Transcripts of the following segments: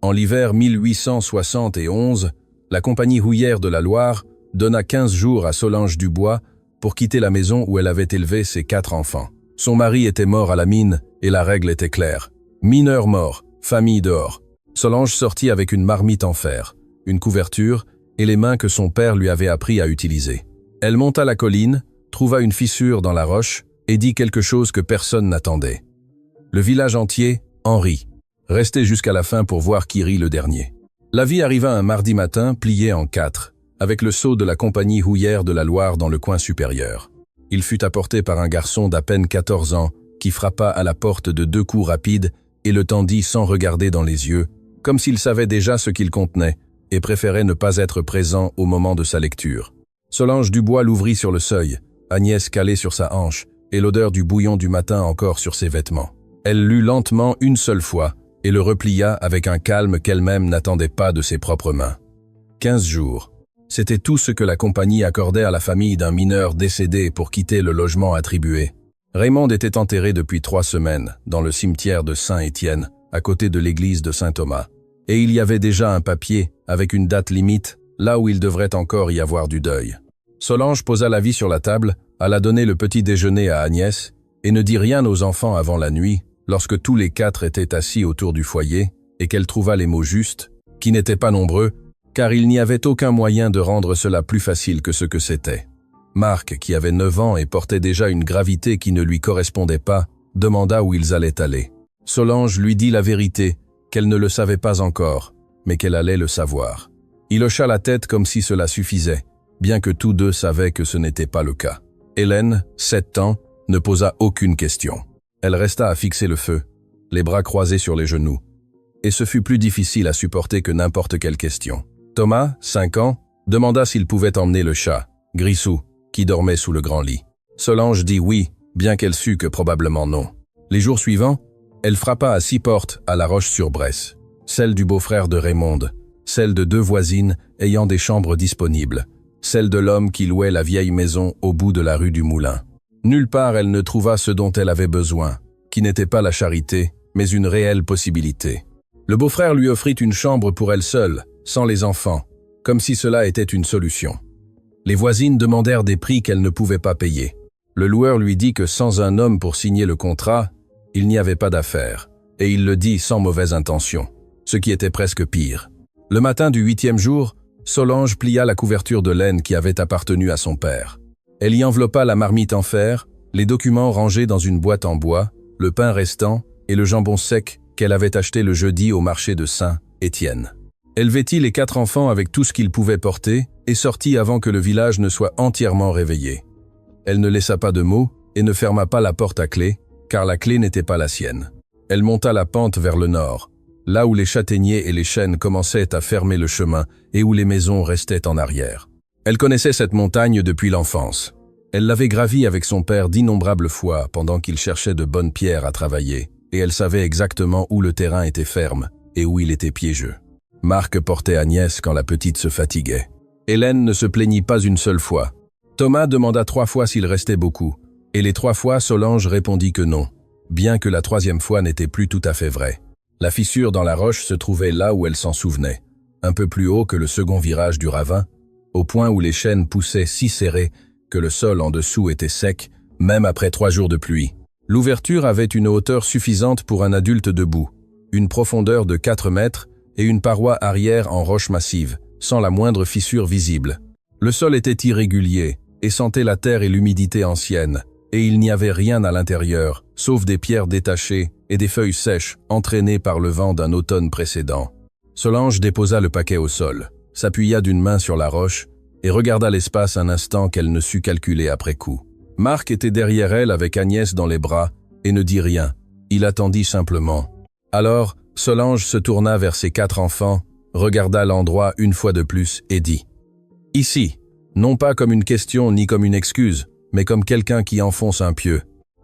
En l'hiver 1871, la compagnie houillère de la Loire donna 15 jours à Solange Dubois pour quitter la maison où elle avait élevé ses 4 enfants. Son mari était mort à la mine et la règle était claire. Mineur mort, famille dehors. Solange sortit avec une marmite en fer, une couverture et les mains que son père lui avait appris à utiliser. Elle monta la colline, trouva une fissure dans la roche et dit quelque chose que personne n'attendait. Le village entier en rit. Restait jusqu'à la fin pour voir qui rit le dernier. La vie arriva un mardi matin, plié en 4, avec le sceau de la compagnie houillère de la Loire dans le coin supérieur. Il fut apporté par un garçon d'à peine 14 ans qui frappa à la porte de 2 coups rapides et le tendit sans regarder dans les yeux, comme s'il savait déjà ce qu'il contenait et préférait ne pas être présent au moment de sa lecture. Solange Dubois l'ouvrit sur le seuil, Agnès calée sur sa hanche et l'odeur du bouillon du matin encore sur ses vêtements. Elle lut lentement une seule fois et le replia avec un calme qu'elle-même n'attendait pas de ses propres mains. 15 jours. C'était tout ce que la compagnie accordait à la famille d'un mineur décédé pour quitter le logement attribué. Raymond était enterré depuis 3 semaines, dans le cimetière de Saint-Étienne, à côté de l'église de Saint-Thomas. Et il y avait déjà un papier, avec une date limite, là où il devrait encore y avoir du deuil. Solange posa l'avis sur la table, alla donner le petit déjeuner à Agnès, et ne dit rien aux enfants avant la nuit, lorsque tous les 4 étaient assis autour du foyer, et qu'elle trouva les mots justes, qui n'étaient pas nombreux, car il n'y avait aucun moyen de rendre cela plus facile que ce que c'était. Marc, qui avait 9 ans et portait déjà une gravité qui ne lui correspondait pas, demanda où ils allaient aller. Solange lui dit la vérité, qu'elle ne le savait pas encore, mais qu'elle allait le savoir. Il hocha la tête comme si cela suffisait, bien que tous deux savaient que ce n'était pas le cas. Hélène, 7 ans, ne posa aucune question. Elle resta à fixer le feu, les bras croisés sur les genoux. Et ce fut plus difficile à supporter que n'importe quelle question. Thomas, 5 ans, demanda s'il pouvait emmener le chat, Grissou, qui dormait sous le grand lit. Solange dit oui, bien qu'elle sût que probablement non. Les jours suivants, elle frappa à 6 portes à La Roche-sur-Bresse, celle du beau-frère de Raymonde, celle de 2 voisines ayant des chambres disponibles, celle de l'homme qui louait la vieille maison au bout de la rue du Moulin. Nulle part elle ne trouva ce dont elle avait besoin, qui n'était pas la charité, mais une réelle possibilité. Le beau-frère lui offrit une chambre pour elle seule, sans les enfants, comme si cela était une solution. Les voisines demandèrent des prix qu'elle ne pouvait pas payer. Le loueur lui dit que sans un homme pour signer le contrat, il n'y avait pas d'affaire, et il le dit sans mauvaise intention, ce qui était presque pire. Le matin du 8e jour, Solange plia la couverture de laine qui avait appartenu à son père. Elle y enveloppa la marmite en fer, les documents rangés dans une boîte en bois, le pain restant et le jambon sec qu'elle avait acheté le jeudi au marché de Saint-Étienne. Elle vêtit les 4 enfants avec tout ce qu'ils pouvaient porter et sortit avant que le village ne soit entièrement réveillé. Elle ne laissa pas de mots et ne ferma pas la porte à clé, car la clé n'était pas la sienne. Elle monta la pente vers le nord, là où les châtaigniers et les chênes commençaient à fermer le chemin et où les maisons restaient en arrière. Elle connaissait cette montagne depuis l'enfance. Elle l'avait gravie avec son père d'innombrables fois pendant qu'il cherchait de bonnes pierres à travailler, et elle savait exactement où le terrain était ferme et où il était piégeux. Marc portait Agnès quand la petite se fatiguait. Hélène ne se plaignit pas une seule fois. Thomas demanda 3 fois s'il restait beaucoup, et les 3 fois Solange répondit que non, bien que la 3e fois n'était plus tout à fait vrai. La fissure dans la roche se trouvait là où elle s'en souvenait, un peu plus haut que le second virage du ravin, au point où les chênes poussaient si serrés que le sol en dessous était sec, même après 3 jours de pluie. L'ouverture avait une hauteur suffisante pour un adulte debout, une profondeur de 4 mètres et une paroi arrière en roche massive, sans la moindre fissure visible. Le sol était irrégulier et sentait la terre et l'humidité ancienne, et il n'y avait rien à l'intérieur, sauf des pierres détachées et des feuilles sèches entraînées par le vent d'un automne précédent. Solange déposa le paquet au sol, s'appuya d'une main sur la roche et regarda l'espace un instant qu'elle ne sut calculer après coup. Marc était derrière elle avec Agnès dans les bras et ne dit rien. Il attendit simplement. Alors, Solange se tourna vers ses 4 enfants, regarda l'endroit une fois de plus et dit « Ici, non pas comme une question ni comme une excuse, mais comme quelqu'un qui enfonce un pieu. »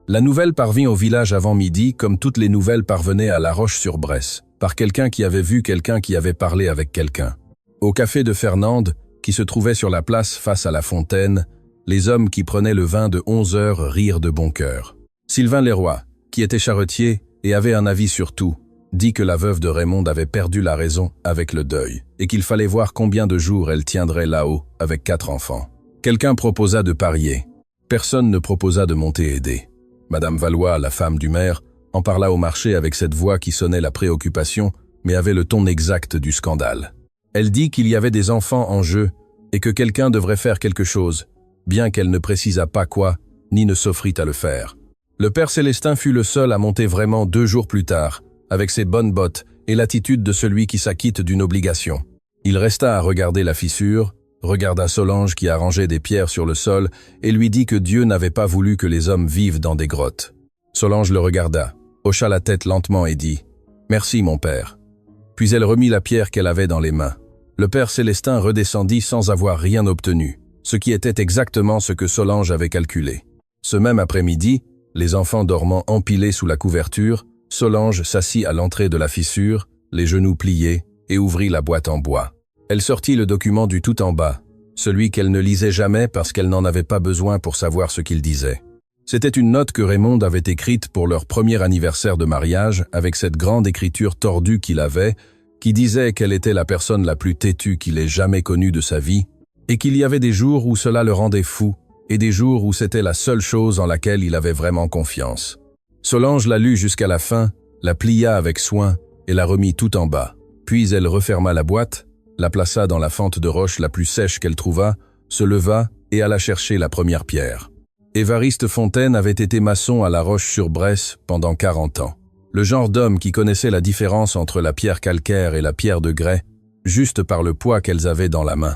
La nouvelle parvint au village avant midi, comme toutes les nouvelles parvenaient à La Roche-sur-Bresse, par quelqu'un qui avait vu quelqu'un qui avait parlé avec quelqu'un. Au café de Fernande, qui se trouvait sur la place face à la fontaine, les hommes qui prenaient le vin de 11 heures rirent de bon cœur. Sylvain Leroy, qui était charretier et avait un avis sur tout, dit que la veuve de Raymond avait perdu la raison avec le deuil et qu'il fallait voir combien de jours elle tiendrait là-haut avec 4 enfants. Quelqu'un proposa de parier. Personne ne proposa de monter aider. Madame Valois, la femme du maire, en parla au marché avec cette voix qui sonnait la préoccupation, mais avait le ton exact du scandale. Elle dit qu'il y avait des enfants en jeu et que quelqu'un devrait faire quelque chose, bien qu'elle ne précisa pas quoi, ni ne s'offrit à le faire. Le père Célestin fut le seul à monter vraiment 2 jours plus tard, avec ses bonnes bottes et l'attitude de celui qui s'acquitte d'une obligation. Il resta à regarder la fissure, regarda Solange qui arrangeait des pierres sur le sol et lui dit que Dieu n'avait pas voulu que les hommes vivent dans des grottes. Solange le regarda, hocha la tête lentement et dit « Merci, mon père ». Puis elle remit la pierre qu'elle avait dans les mains. Le père Célestin redescendit sans avoir rien obtenu, ce qui était exactement ce que Solange avait calculé. Ce même après-midi, les enfants dormant empilés sous la couverture, Solange s'assit à l'entrée de la fissure, les genoux pliés, et ouvrit la boîte en bois. Elle sortit le document du tout en bas, celui qu'elle ne lisait jamais parce qu'elle n'en avait pas besoin pour savoir ce qu'il disait. C'était une note que Raymond avait écrite pour leur premier anniversaire de mariage avec cette grande écriture tordue qu'il avait, qui disait qu'elle était la personne la plus têtue qu'il ait jamais connue de sa vie, et qu'il y avait des jours où cela le rendait fou, et des jours où c'était la seule chose en laquelle il avait vraiment confiance. Solange la lut jusqu'à la fin, la plia avec soin et la remit tout en bas. Puis elle referma la boîte, la plaça dans la fente de roche la plus sèche qu'elle trouva, se leva et alla chercher la première pierre. Évariste Fontaine avait été maçon à La Roche-sur-Bresse pendant 40 ans. Le genre d'homme qui connaissait la différence entre la pierre calcaire et la pierre de grès, juste par le poids qu'elles avaient dans la main.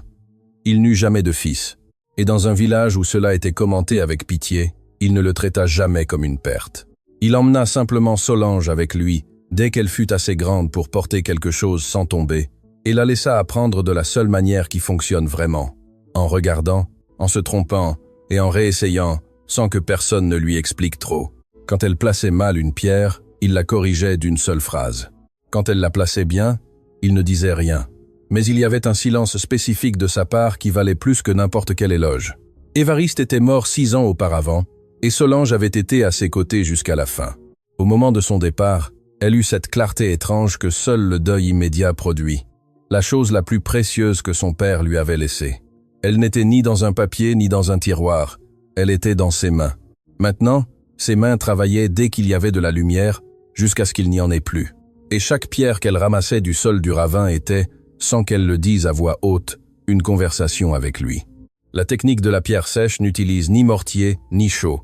Il n'eut jamais de fils, et dans un village où cela était commenté avec pitié, il ne le traita jamais comme une perte. Il emmena simplement Solange avec lui, dès qu'elle fut assez grande pour porter quelque chose sans tomber, et la laissa apprendre de la seule manière qui fonctionne vraiment, en regardant, en se trompant et en réessayant, sans que personne ne lui explique trop. Quand elle plaçait mal une pierre, il la corrigeait d'une seule phrase. Quand elle la plaçait bien, il ne disait rien. Mais il y avait un silence spécifique de sa part qui valait plus que n'importe quel éloge. Évariste était mort 6 ans auparavant, et Solange avait été à ses côtés jusqu'à la fin. Au moment de son départ, elle eut cette clarté étrange que seul le deuil immédiat produit, la chose la plus précieuse que son père lui avait laissée. Elle n'était ni dans un papier ni dans un tiroir, elle était dans ses mains. Maintenant, ses mains travaillaient dès qu'il y avait de la lumière, jusqu'à ce qu'il n'y en ait plus. Et chaque pierre qu'elle ramassait du sol du ravin était, sans qu'elle le dise à voix haute, une conversation avec lui. La technique de la pierre sèche n'utilise ni mortier ni chaux.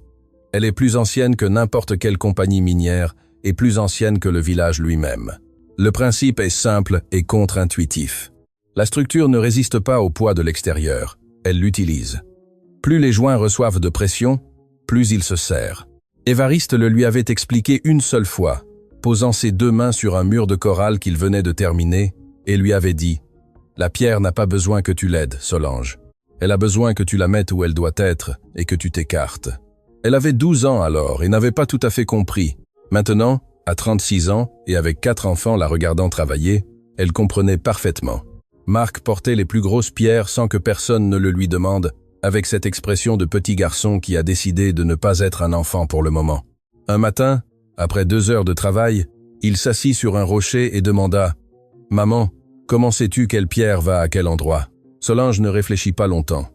Elle est plus ancienne que n'importe quelle compagnie minière et plus ancienne que le village lui-même. Le principe est simple et contre-intuitif. La structure ne résiste pas au poids de l'extérieur, elle l'utilise. Plus les joints reçoivent de pression, plus ils se serrent. Évariste le lui avait expliqué une seule fois, posant ses 2 mains sur un mur de corral qu'il venait de terminer, et lui avait dit « La pierre n'a pas besoin que tu l'aides, Solange. Elle a besoin que tu la mettes où elle doit être et que tu t'écartes. » Elle avait 12 ans alors et n'avait pas tout à fait compris. Maintenant, à 36 ans et avec 4 enfants la regardant travailler, elle comprenait parfaitement. Marc portait les plus grosses pierres sans que personne ne le lui demande, avec cette expression de petit garçon qui a décidé de ne pas être un enfant pour le moment. Un matin, après 2 heures de travail, il s'assit sur un rocher et demanda « Maman, comment sais-tu quelle pierre va à quel endroit ?» Solange ne réfléchit pas longtemps.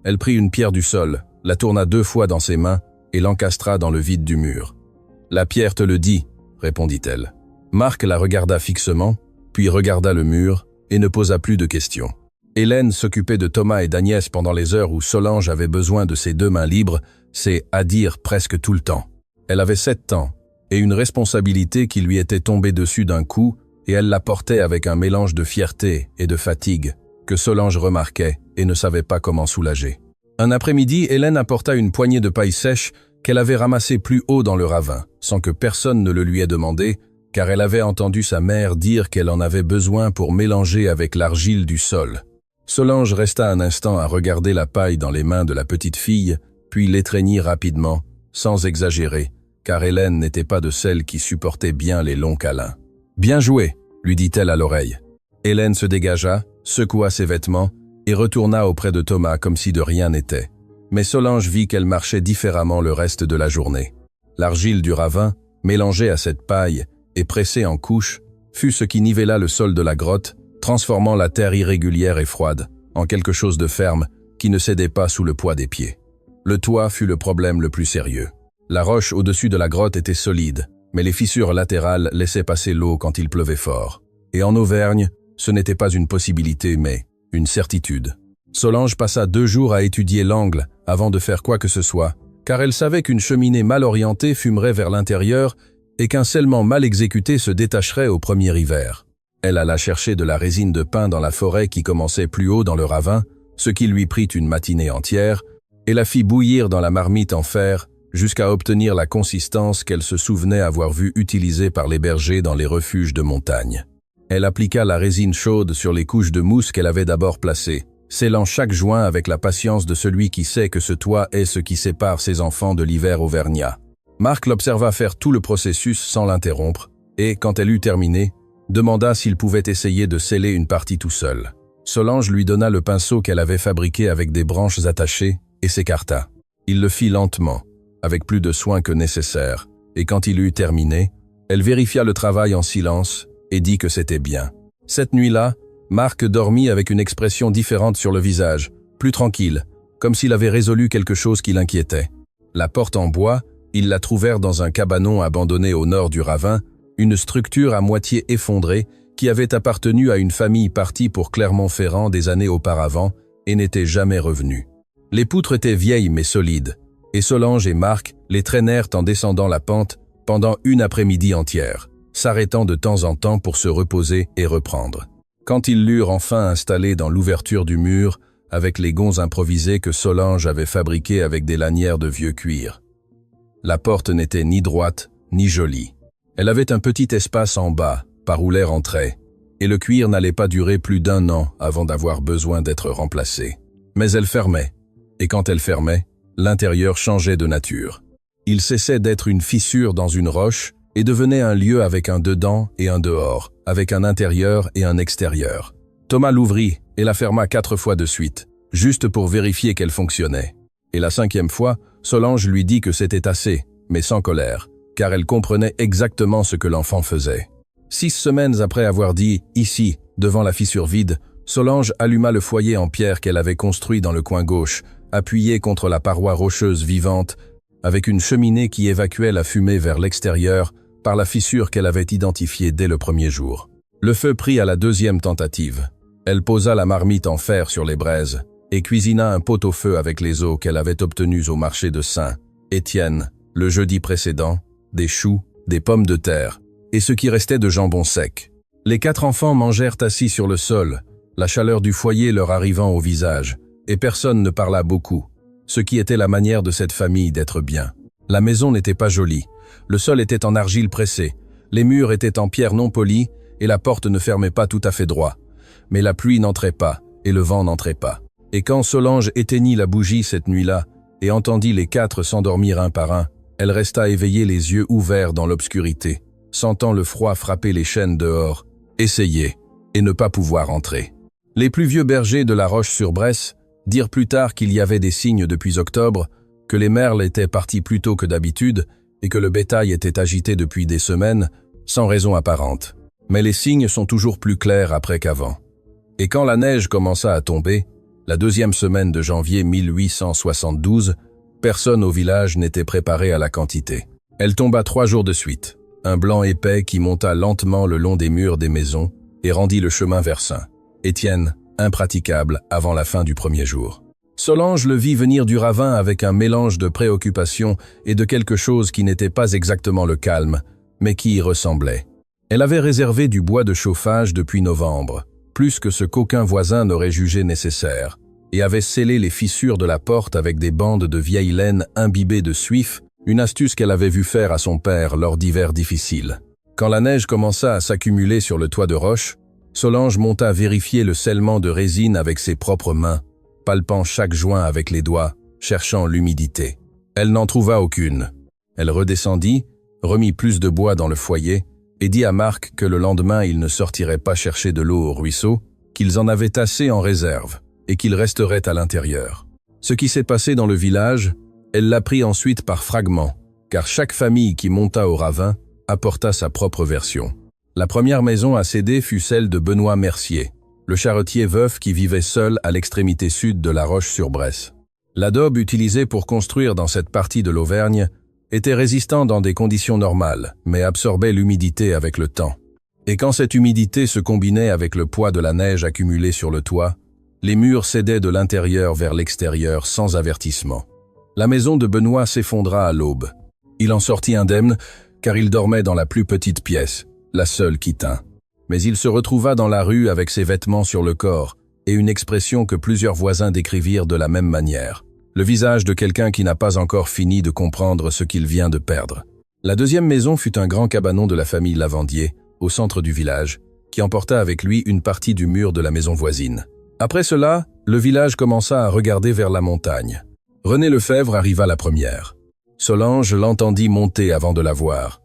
Elle prit une pierre du sol, la tourna 2 fois dans ses mains et l'encastra dans le vide du mur. « La pierre te le dit », répondit-elle. Marc la regarda fixement, puis regarda le mur et ne posa plus de questions. Hélène s'occupait de Thomas et d'Agnès pendant les heures où Solange avait besoin de ses 2 mains libres, c'est à dire presque tout le temps. Elle avait 7 ans et une responsabilité qui lui était tombée dessus d'un coup et elle la portait avec un mélange de fierté et de fatigue que Solange remarquait et ne savait pas comment soulager. Un après-midi, Hélène apporta une poignée de paille sèche qu'elle avait ramassée plus haut dans le ravin, sans que personne ne le lui ait demandé, car elle avait entendu sa mère dire qu'elle en avait besoin pour mélanger avec l'argile du sol. Solange resta un instant à regarder la paille dans les mains de la petite fille, puis l'étreignit rapidement, sans exagérer, car Hélène n'était pas de celles qui supportaient bien les longs câlins. « Bien joué !» lui dit-elle à l'oreille. Hélène se dégagea, secoua ses vêtements et retourna auprès de Thomas comme si de rien n'était. Mais Solange vit qu'elle marchait différemment le reste de la journée. L'argile du ravin, mélangée à cette paille et pressée en couches, fut ce qui nivela le sol de la grotte, transformant la terre irrégulière et froide en quelque chose de ferme qui ne cédait pas sous le poids des pieds. Le toit fut le problème le plus sérieux. La roche au-dessus de la grotte était solide, mais les fissures latérales laissaient passer l'eau quand il pleuvait fort. Et en Auvergne, ce n'était pas une possibilité, mais une certitude. Solange passa 2 jours à étudier l'angle avant de faire quoi que ce soit, car elle savait qu'une cheminée mal orientée fumerait vers l'intérieur et qu'un scellement mal exécuté se détacherait au premier hiver. Elle alla chercher de la résine de pin dans la forêt qui commençait plus haut dans le ravin, ce qui lui prit une matinée entière, et la fit bouillir dans la marmite en fer jusqu'à obtenir la consistance qu'elle se souvenait avoir vue utilisée par les bergers dans les refuges de montagne. Elle appliqua la résine chaude sur les couches de mousse qu'elle avait d'abord placées, scellant chaque joint avec la patience de celui qui sait que ce toit est ce qui sépare ses enfants de l'hiver auvergnat. Marc l'observa faire tout le processus sans l'interrompre, et, quand elle eut terminé, demanda s'il pouvait essayer de sceller une partie tout seul. Solange lui donna le pinceau qu'elle avait fabriqué avec des branches attachées et s'écarta. Il le fit lentement, avec plus de soin que nécessaire, et quand il eut terminé, elle vérifia le travail en silence et dit que c'était bien. Cette nuit-là, Marc dormit avec une expression différente sur le visage, plus tranquille, comme s'il avait résolu quelque chose qui l'inquiétait. La porte en bois, ils la trouvèrent dans un cabanon abandonné au nord du ravin, une structure à moitié effondrée qui avait appartenu à une famille partie pour Clermont-Ferrand des années auparavant et n'était jamais revenue. Les poutres étaient vieilles mais solides, et Solange et Marc les traînèrent en descendant la pente pendant une après-midi entière, s'arrêtant de temps en temps pour se reposer et reprendre. Quand ils l'eurent enfin installé dans l'ouverture du mur, avec les gonds improvisés que Solange avait fabriqués avec des lanières de vieux cuir. La porte n'était ni droite, ni jolie. Elle avait un petit espace en bas, par où l'air entrait, et le cuir n'allait pas durer plus d'1 an avant d'avoir besoin d'être remplacé. Mais elle fermait, et quand elle fermait, l'intérieur changeait de nature. Il cessait d'être une fissure dans une roche et devenait un lieu avec un dedans et un dehors, avec un intérieur et un extérieur. Thomas l'ouvrit et la ferma 4 fois de suite, juste pour vérifier qu'elle fonctionnait. Et la 5e fois, Solange lui dit que c'était assez, mais sans colère, car elle comprenait exactement ce que l'enfant faisait. 6 semaines après avoir dit « ici », devant la fissure vide, Solange alluma le foyer en pierre qu'elle avait construit dans le coin gauche, appuyé contre la paroi rocheuse vivante, avec une cheminée qui évacuait la fumée vers l'extérieur par la fissure qu'elle avait identifiée dès le premier jour. Le feu prit à la 2e tentative. Elle posa la marmite en fer sur les braises et cuisina un pot-au-feu avec les os qu'elle avait obtenus au marché de Saint-Étienne le jeudi précédent, des choux, des pommes de terre et ce qui restait de jambon sec. Les 4 enfants mangèrent assis sur le sol, la chaleur du foyer leur arrivant au visage, et personne ne parla beaucoup, ce qui était la manière de cette famille d'être bien. La maison n'était pas jolie, le sol était en argile pressée, les murs étaient en pierre non polie et la porte ne fermait pas tout à fait droit. Mais la pluie n'entrait pas et le vent n'entrait pas. Et quand Solange éteignit la bougie cette nuit-là et entendit les 4 s'endormir un par un, elle resta éveillée les yeux ouverts dans l'obscurité, sentant le froid frapper les chênes dehors, essayer et ne pas pouvoir entrer. Les plus vieux bergers de la Roche-sur-Bresse dirent plus tard qu'il y avait des signes depuis octobre, que les merles étaient partis plus tôt que d'habitude et que le bétail était agité depuis des semaines, sans raison apparente. Mais les signes sont toujours plus clairs après qu'avant. Et quand la neige commença à tomber, la 2e semaine de janvier 1872, personne au village n'était préparé à la quantité. Elle tomba 3 jours de suite, un blanc épais qui monta lentement le long des murs des maisons et rendit le chemin vers Saint-Étienne, impraticable avant la fin du premier jour. Solange le vit venir du ravin avec un mélange de préoccupation et de quelque chose qui n'était pas exactement le calme, mais qui y ressemblait. Elle avait réservé du bois de chauffage depuis novembre, plus que ce qu'aucun voisin n'aurait jugé nécessaire, et avait scellé les fissures de la porte avec des bandes de vieille laine imbibées de suif, une astuce qu'elle avait vu faire à son père lors d'hivers difficiles. Quand la neige commença à s'accumuler sur le toit de roche, Solange monta vérifier le scellement de résine avec ses propres mains, palpant chaque joint avec les doigts, cherchant l'humidité. Elle n'en trouva aucune. Elle redescendit, remit plus de bois dans le foyer et dit à Marc que le lendemain il ne sortirait pas chercher de l'eau au ruisseau, qu'ils en avaient assez en réserve et qu'ils resteraient à l'intérieur. Ce qui s'est passé dans le village, elle l'apprit ensuite par fragments, car chaque famille qui monta au ravin apporta sa propre version. La première maison à céder fut celle de Benoît Mercier, le charretier veuf qui vivait seul à l'extrémité sud de la Roche-sur-Bresse. L'adobe utilisé pour construire dans cette partie de l'Auvergne était résistant dans des conditions normales, mais absorbait l'humidité avec le temps. Et quand cette humidité se combinait avec le poids de la neige accumulée sur le toit, les murs cédaient de l'intérieur vers l'extérieur sans avertissement. La maison de Benoît s'effondra à l'aube. Il en sortit indemne, car il dormait dans la plus petite pièce, la seule qui tint. Mais il se retrouva dans la rue avec ses vêtements sur le corps et une expression que plusieurs voisins décrivirent de la même manière. Le visage de quelqu'un qui n'a pas encore fini de comprendre ce qu'il vient de perdre. La deuxième maison fut un grand cabanon de la famille Lavandier, au centre du village, qui emporta avec lui une partie du mur de la maison voisine. Après cela, le village commença à regarder vers la montagne. René Lefebvre arriva la première. Solange l'entendit monter avant de la voir.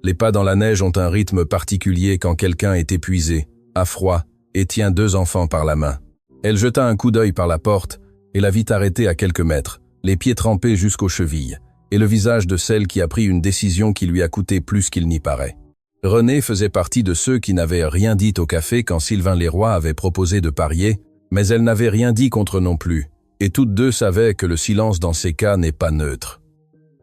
Les pas dans la neige ont un rythme particulier quand quelqu'un est épuisé, a froid et tient 2 enfants par la main. Elle jeta un coup d'œil par la porte et la vit arrêtée à quelques mètres, les pieds trempés jusqu'aux chevilles, et le visage de celle qui a pris une décision qui lui a coûté plus qu'il n'y paraît. René faisait partie de ceux qui n'avaient rien dit au café quand Sylvain Leroy avait proposé de parier, mais elle n'avait rien dit contre non plus, et toutes deux savaient que le silence dans ces cas n'est pas neutre.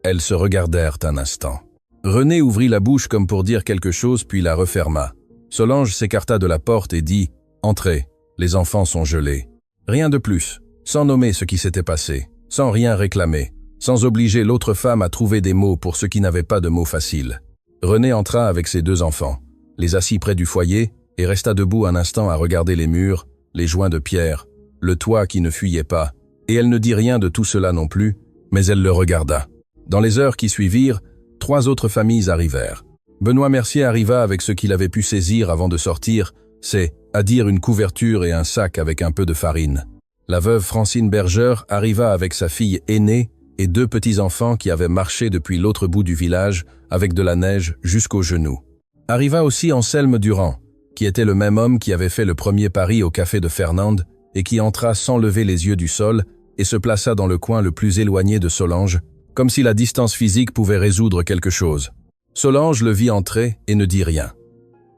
Elles se regardèrent un instant. René ouvrit la bouche comme pour dire quelque chose puis la referma. Solange s'écarta de la porte et dit « Entrez, les enfants sont gelés ». Rien de plus, sans nommer ce qui s'était passé, sans rien réclamer, sans obliger l'autre femme à trouver des mots pour ceux qui n'avaient pas de mots faciles. René entra avec ses 2 enfants, les assit près du foyer et resta debout un instant à regarder les murs, les joints de pierre, le toit qui ne fuyait pas, et elle ne dit rien de tout cela non plus, mais elle le regarda. Dans les heures qui suivirent, 3 autres familles arrivèrent. Benoît Mercier arriva avec ce qu'il avait pu saisir avant de sortir, c'est, à dire une couverture et un sac avec un peu de farine. La veuve Francine Bergeur arriva avec sa fille aînée et 2 petits-enfants qui avaient marché depuis l'autre bout du village avec de la neige jusqu'aux genoux. Arriva aussi Anselme Durand, qui était le même homme qui avait fait le premier pari au café de Fernande et qui entra sans lever les yeux du sol et se plaça dans le coin le plus éloigné de Solange, comme si la distance physique pouvait résoudre quelque chose. Solange le vit entrer et ne dit rien.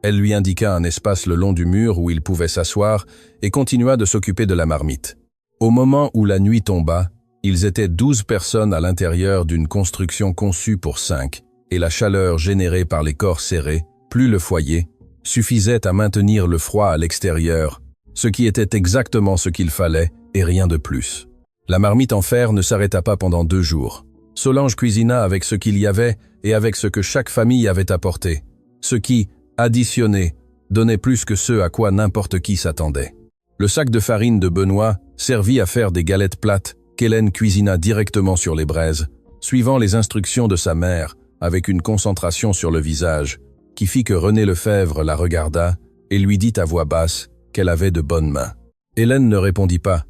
Elle lui indiqua un espace le long du mur où il pouvait s'asseoir et continua de s'occuper de la marmite. Au moment où la nuit tomba, ils étaient 12 personnes à l'intérieur d'une construction conçue pour 5, et la chaleur générée par les corps serrés, plus le foyer, suffisait à maintenir le froid à l'extérieur, ce qui était exactement ce qu'il fallait et rien de plus. La marmite en fer ne s'arrêta pas pendant 2 jours. Solange cuisina avec ce qu'il y avait et avec ce que chaque famille avait apporté, ce qui, additionné, donnait plus que ce à quoi n'importe qui s'attendait. Le sac de farine de Benoît servit à faire des galettes plates qu'Hélène cuisina directement sur les braises, suivant les instructions de sa mère, avec une concentration sur le visage, qui fit que René Lefebvre la regarda et lui dit à voix basse qu'elle avait de bonnes mains. Hélène ne répondit pas,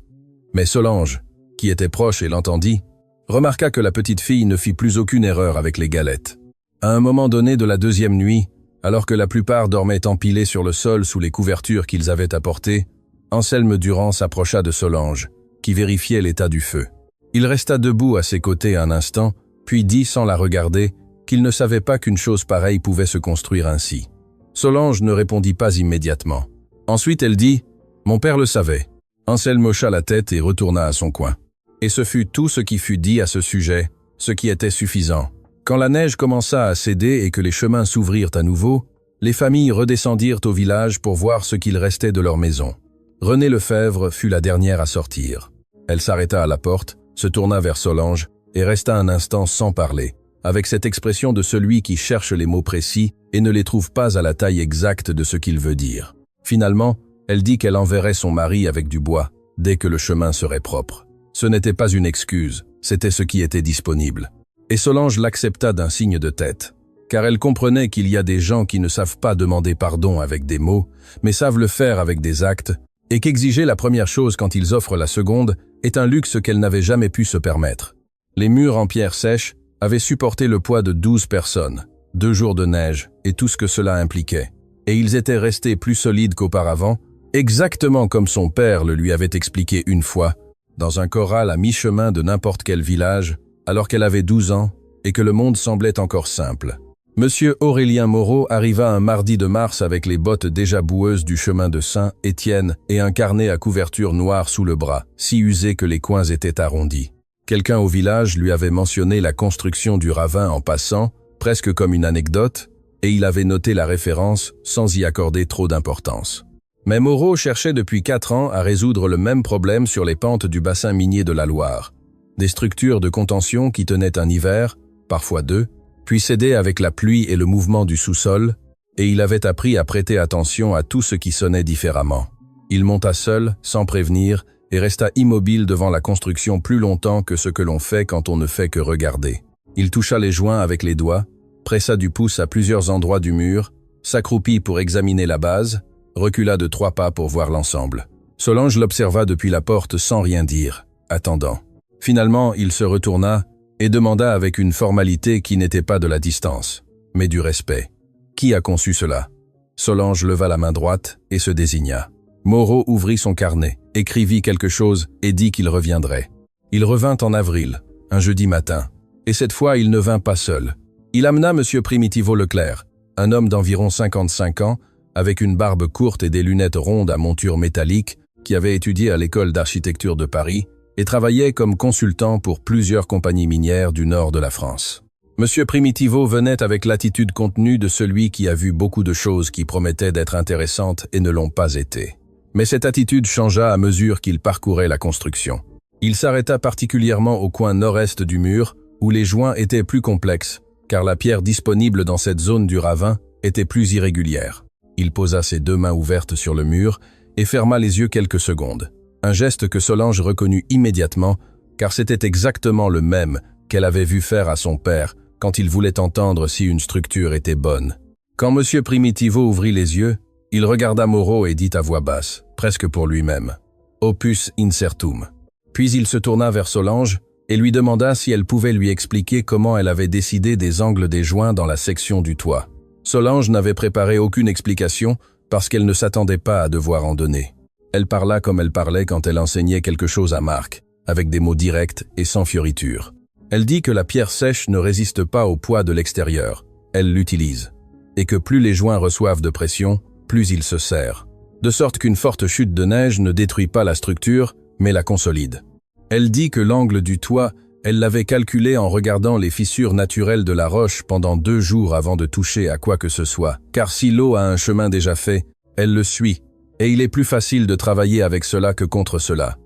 mais Solange, qui était proche et l'entendit, remarqua que la petite fille ne fit plus aucune erreur avec les galettes. À un moment donné de la 2e nuit, alors que la plupart dormaient empilés sur le sol sous les couvertures qu'ils avaient apportées, Anselme Durand s'approcha de Solange, qui vérifiait l'état du feu. Il resta debout à ses côtés un instant, puis dit sans la regarder qu'il ne savait pas qu'une chose pareille pouvait se construire ainsi. Solange ne répondit pas immédiatement. Ensuite elle dit « Mon père le savait ». Anselme hocha la tête et retourna à son coin. Et ce fut tout ce qui fut dit à ce sujet, ce qui était suffisant. Quand la neige commença à céder et que les chemins s'ouvrirent à nouveau, les familles redescendirent au village pour voir ce qu'il restait de leur maison. René Lefebvre fut la dernière à sortir. Elle s'arrêta à la porte, se tourna vers Solange et resta un instant sans parler, avec cette expression de celui qui cherche les mots précis et ne les trouve pas à la taille exacte de ce qu'il veut dire. Finalement, elle dit qu'elle enverrait son mari avec du bois, dès que le chemin serait propre. Ce n'était pas une excuse, c'était ce qui était disponible. Et Solange l'accepta d'un signe de tête, car elle comprenait qu'il y a des gens qui ne savent pas demander pardon avec des mots, mais savent le faire avec des actes, et qu'exiger la première chose quand ils offrent la seconde est un luxe qu'elle n'avait jamais pu se permettre. Les murs en pierre sèche avaient supporté le poids de 12 personnes, 2 jours de neige et tout ce que cela impliquait, et ils étaient restés plus solides qu'auparavant, exactement comme son père le lui avait expliqué une fois, dans un corral à mi-chemin de n'importe quel village, alors qu'elle avait 12 ans et que le monde semblait encore simple. Monsieur Aurélien Moreau arriva un mardi de mars avec les bottes déjà boueuses du chemin de Saint-Étienne et un carnet à couverture noire sous le bras, si usé que les coins étaient arrondis. Quelqu'un au village lui avait mentionné la construction du ravin en passant, presque comme une anecdote, et il avait noté la référence sans y accorder trop d'importance. Mais Moreau cherchait depuis 4 ans à résoudre le même problème sur les pentes du bassin minier de la Loire. Des structures de contention qui tenaient un hiver, parfois 2, puis cédaient avec la pluie et le mouvement du sous-sol, et il avait appris à prêter attention à tout ce qui sonnait différemment. Il monta seul, sans prévenir, et resta immobile devant la construction plus longtemps que ce que l'on fait quand on ne fait que regarder. Il toucha les joints avec les doigts, pressa du pouce à plusieurs endroits du mur, s'accroupit pour examiner la base, recula de 3 pas pour voir l'ensemble. Solange l'observa depuis la porte sans rien dire, attendant. Finalement, il se retourna et demanda avec une formalité qui n'était pas de la distance, mais du respect. Qui a conçu cela? Solange leva la main droite et se désigna. Moreau ouvrit son carnet, écrivit quelque chose et dit qu'il reviendrait. Il revint en avril, un jeudi matin, et cette fois il ne vint pas seul. Il amena M. Primitivo Leclerc, un homme d'environ 55 ans, avec une barbe courte et des lunettes rondes à monture métallique, qui avait étudié à l'école d'architecture de Paris et travaillait comme consultant pour plusieurs compagnies minières du nord de la France. M. Primitivo venait avec l'attitude contenue de celui qui a vu beaucoup de choses qui promettaient d'être intéressantes et ne l'ont pas été. Mais cette attitude changea à mesure qu'il parcourait la construction. Il s'arrêta particulièrement au coin nord-est du mur, où les joints étaient plus complexes, car la pierre disponible dans cette zone du ravin était plus irrégulière. Il posa ses 2 mains ouvertes sur le mur et ferma les yeux quelques secondes. Un geste que Solange reconnut immédiatement, car c'était exactement le même qu'elle avait vu faire à son père quand il voulait entendre si une structure était bonne. Quand M. Primitivo ouvrit les yeux, il regarda Moreau et dit à voix basse, presque pour lui-même, « Opus incertum ». Puis il se tourna vers Solange et lui demanda si elle pouvait lui expliquer comment elle avait décidé des angles des joints dans la section du toit. Solange n'avait préparé aucune explication parce qu'elle ne s'attendait pas à devoir en donner. Elle parla comme elle parlait quand elle enseignait quelque chose à Marc, avec des mots directs et sans fioritures. Elle dit que la pierre sèche ne résiste pas au poids de l'extérieur, elle l'utilise, et que plus les joints reçoivent de pression, plus ils se serrent, de sorte qu'une forte chute de neige ne détruit pas la structure, mais la consolide. Elle dit que l'angle du toit, elle l'avait calculé en regardant les fissures naturelles de la roche pendant 2 jours avant de toucher à quoi que ce soit, car si l'eau a un chemin déjà fait, elle le suit, et il est plus facile de travailler avec cela que contre cela.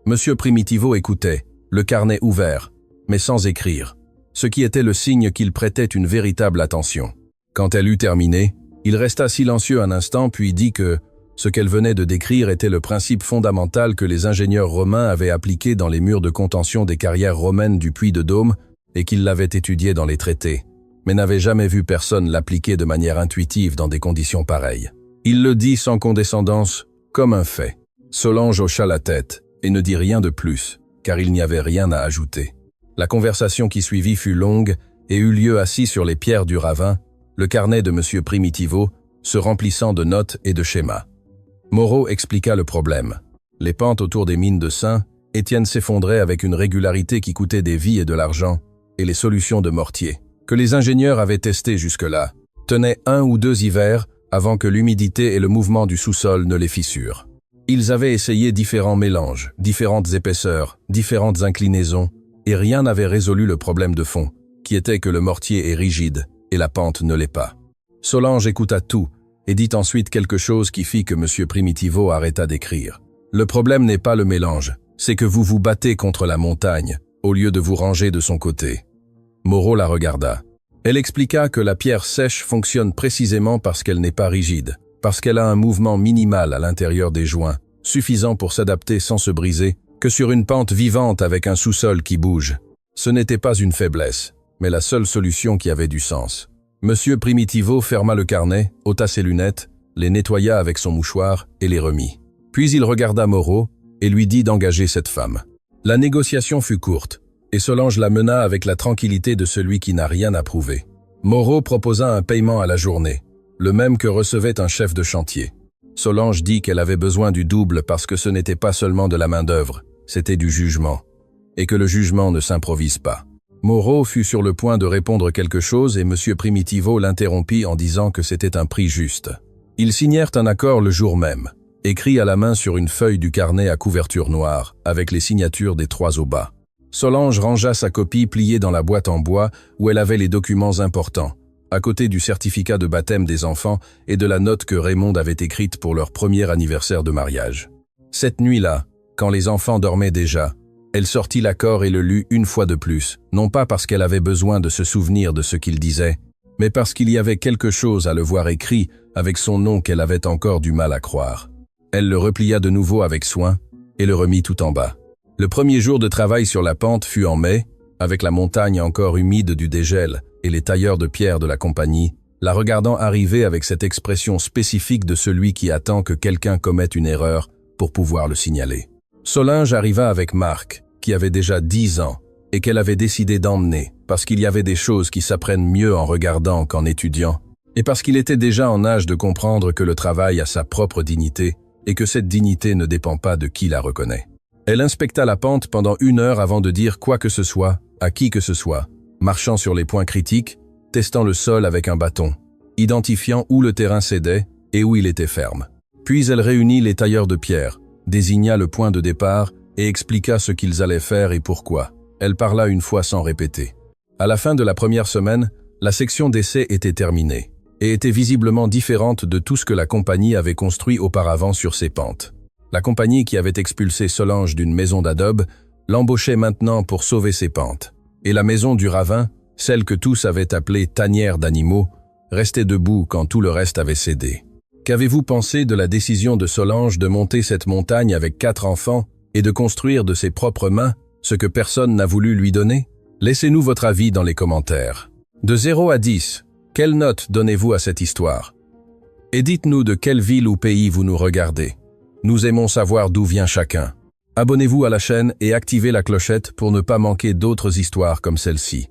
Monsieur Primitivo écoutait, le carnet ouvert, mais sans écrire, ce qui était le signe qu'il prêtait une véritable attention. Quand elle eut terminé, il resta silencieux un instant puis dit que ce qu'elle venait de décrire était le principe fondamental que les ingénieurs romains avaient appliqué dans les murs de contention des carrières romaines du Puy-de-Dôme et qu'ils l'avaient étudié dans les traités, mais n'avaient jamais vu personne l'appliquer de manière intuitive dans des conditions pareilles. Il le dit sans condescendance, comme un fait. Solange hocha la tête et ne dit rien de plus, car il n'y avait rien à ajouter. La conversation qui suivit fut longue et eut lieu assis sur les pierres du ravin, le carnet de M. Primitivo se remplissant de notes et de schémas. Moreau expliqua le problème. Les pentes autour des mines de Saint-Étienne s'effondraient avec une régularité qui coûtait des vies et de l'argent, et les solutions de mortier, que les ingénieurs avaient testées jusque-là, tenaient 1 ou 2 hivers avant que l'humidité et le mouvement du sous-sol ne les fissurent. Ils avaient essayé différents mélanges, différentes épaisseurs, différentes inclinaisons, et rien n'avait résolu le problème de fond, qui était que le mortier est rigide et la pente ne l'est pas. Solange écouta tout et dit ensuite quelque chose qui fit que M. Primitivo arrêta d'écrire. Le problème n'est pas le mélange, c'est que vous vous battez contre la montagne, au lieu de vous ranger de son côté. Moreau la regarda. Elle expliqua que la pierre sèche fonctionne précisément parce qu'elle n'est pas rigide, parce qu'elle a un mouvement minimal à l'intérieur des joints, suffisant pour s'adapter sans se briser, que sur une pente vivante avec un sous-sol qui bouge. Ce n'était pas une faiblesse, mais la seule solution qui avait du sens. Monsieur Primitivo ferma le carnet, ôta ses lunettes, les nettoya avec son mouchoir et les remit. Puis il regarda Moreau et lui dit d'engager cette femme. La négociation fut courte, et Solange la mena avec la tranquillité de celui qui n'a rien à prouver. Moreau proposa un paiement à la journée, le même que recevait un chef de chantier. Solange dit qu'elle avait besoin du double parce que ce n'était pas seulement de la main-d'œuvre, c'était du jugement, et que le jugement ne s'improvise pas. Moreau fut sur le point de répondre quelque chose et M. Primitivo l'interrompit en disant que c'était un prix juste. Ils signèrent un accord le jour même, écrit à la main sur une feuille du carnet à couverture noire, avec les signatures des 3 au bas. Solange rangea sa copie pliée dans la boîte en bois où elle avait les documents importants, à côté du certificat de baptême des enfants et de la note que Raymond avait écrite pour leur premier anniversaire de mariage. Cette nuit-là, quand les enfants dormaient déjà, elle sortit l'accord et le lut une fois de plus, non pas parce qu'elle avait besoin de se souvenir de ce qu'il disait, mais parce qu'il y avait quelque chose à le voir écrit avec son nom qu'elle avait encore du mal à croire. Elle le replia de nouveau avec soin et le remit tout en bas. Le premier jour de travail sur la pente fut en mai, avec la montagne encore humide du dégel et les tailleurs de pierre de la compagnie, la regardant arriver avec cette expression spécifique de celui qui attend que quelqu'un commette une erreur pour pouvoir le signaler. Solange arriva avec Marc, qui avait déjà 10 ans, et qu'elle avait décidé d'emmener, parce qu'il y avait des choses qui s'apprennent mieux en regardant qu'en étudiant, et parce qu'il était déjà en âge de comprendre que le travail a sa propre dignité, et que cette dignité ne dépend pas de qui la reconnaît. Elle inspecta la pente pendant 1 heure avant de dire quoi que ce soit, à qui que ce soit, marchant sur les points critiques, testant le sol avec un bâton, identifiant où le terrain cédait et où il était ferme. Puis elle réunit les tailleurs de pierre, désigna le point de départ et expliqua ce qu'ils allaient faire et pourquoi. Elle parla une fois sans répéter. À la fin de la première semaine, la section d'essai était terminée et était visiblement différente de tout ce que la compagnie avait construit auparavant sur ses pentes. La compagnie qui avait expulsé Solange d'une maison d'adobe l'embauchait maintenant pour sauver ses pentes. Et la maison du ravin, celle que tous avaient appelée tanière d'animaux, restait debout quand tout le reste avait cédé. Qu'avez-vous pensé de la décision de Solange de monter cette montagne avec 4 enfants et de construire de ses propres mains ce que personne n'a voulu lui donner? Laissez-nous votre avis dans les commentaires. De 0 à 10, quelle note donnez-vous à cette histoire? Et dites-nous de quelle ville ou pays vous nous regardez. Nous aimons savoir d'où vient chacun. Abonnez-vous à la chaîne et activez la clochette pour ne pas manquer d'autres histoires comme celle-ci.